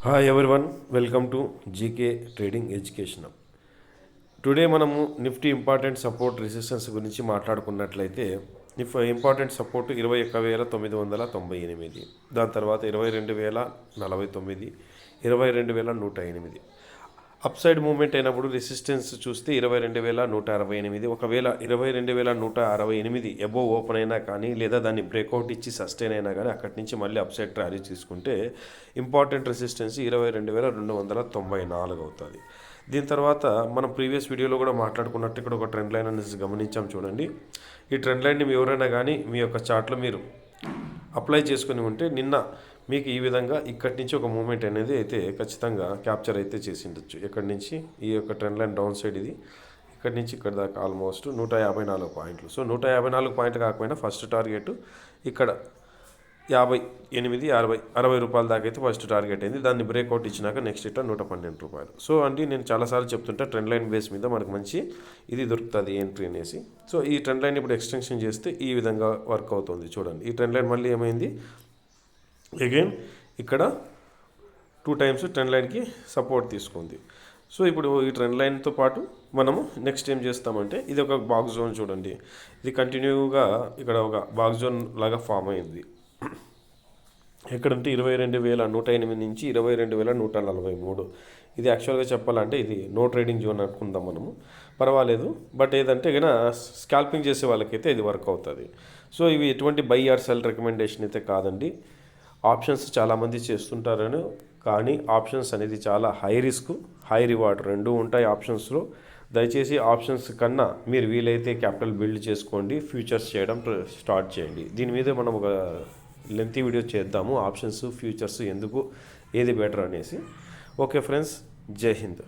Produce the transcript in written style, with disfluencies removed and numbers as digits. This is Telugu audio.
Hi everyone, welcome to GK trading education. Today మనము నిఫ్టీ ఇంపార్టెంట్ సపోర్ట్ రెసిస్టెన్స్ గురించి మాట్లాడుకున్నట్లయితే ఇంపార్టెంట్ సపోర్ట్ 21,998, దాని తర్వాత 22,049, 22,108. అప్ సైడ్ మూవ్మెంట్ అయినప్పుడు రెసిస్టెన్స్ చూస్తే 22,168. ఒకవేళ 22,168 అబోవ్ ఓపెన్ అయినా కానీ లేదా దాన్ని బ్రేక్అవుట్ ఇచ్చి సస్టైన్ అయినా కానీ అక్కడి నుంచి మళ్ళీ అప్ సైడ్ ట్రారీ తీసుకుంటే ఇంపార్టెంట్ రెసిస్టెన్స్ 22,294 అవుతుంది. దీని తర్వాత మనం ప్రీవియస్ వీడియోలో కూడా మాట్లాడుకున్నట్టు ఇక్కడ ఒక ట్రెండ్ లైన్ అనేది గమనించాం చూడండి. ఈ ట్రెండ్ లైన్ని ఎవరైనా కానీ మీ యొక్క చార్ట్లో మీరు అప్లై చేసుకుని ఉంటే నిన్న మీకు ఈ విధంగా ఇక్కడి నుంచి ఒక మూమెంట్ అనేది అయితే ఖచ్చితంగా క్యాప్చర్ అయితే చేసి ఉండొచ్చు. ఇక్కడి నుంచి ఈ యొక్క ట్రెండ్ లైన్ డౌన్ సైడ్ ఇది ఇక్కడి నుంచి ఇక్కడ దాకా ఆల్మోస్ట్ 154 పాయింట్లు. సో 154 పాయింట్లు కాకపోయినా ఫస్ట్ టార్గెట్ ఇక్కడ 58, 60 రూపాయల దాకా అయితే ఫస్ట్ టార్గెట్ అయింది. దాన్ని బ్రేక్అవుట్ ఇచ్చినాక నెక్స్ట్ ఇట్లా 112 రూపాయలు. సో అంటే నేను చాలాసార్లు చెప్తుంటే ట్రెండ్ లైన్ బేస్ మీద మనకు మంచి ఇది దొరుకుతుంది ఎంట్రీ అనేసి. సో ఈ ట్రెండ్ లైన్ ఇప్పుడు ఎక్స్టెన్షన్ చేస్తే ఈ విధంగా వర్క్ అవుతుంది చూడండి. ఈ ట్రెండ్ లైన్ మళ్ళీ ఏమైంది, అగైన్ ఇక్కడ 2 టైమ్స్ ట్రెండ్ లైన్కి సపోర్ట్ తీసుకుంది. సో ఇప్పుడు ఈ ట్రెండ్ లైన్తో పాటు మనము నెక్స్ట్ ఏం చేస్తామంటే ఇది ఒక బాక్స్ జోన్ చూడండి. ఇది కంటిన్యూగా ఇక్కడ ఒక బాక్స్ జోన్ లాగా ఫామ్ అయింది. ఎక్కడంటే 22,108 నుంచి 22,143. ఇది యాక్చువల్గా చెప్పాలంటే ఇది నో ట్రేడింగ్ జోన్ అనుకుందాం మనము, పర్వాలేదు. బట్ ఏదంటే కనుక స్కాల్పింగ్ చేసే వాళ్ళకైతే ఇది వర్క్ అవుతుంది. సో ఇవి ఎటువంటి బై ఆర్ సెల్ రికమెండేషన్ అయితే కాదండి. ఆప్షన్స్ చాలామంది చేస్తుంటారని, కానీ ఆప్షన్స్ అనేది చాలా హై రిస్క్ హై రివార్డ్ రెండూ ఉంటాయి ఆప్షన్స్లో. దయచేసి ఆప్షన్స్ కన్నా మీరు వీలైతే క్యాపిటల్ బిల్డ్ చేసుకోండి, ఫ్యూచర్స్ చేయడం స్టార్ట్ చేయండి. దీని మీద మనం ఒక లెంతీ వీడియో చేద్దాము, ఆప్షన్స్ ఫ్యూచర్స్ ఎందుకు ఏది బెటర్ అనేసి. ఓకే ఫ్రెండ్స్, జై హింద్.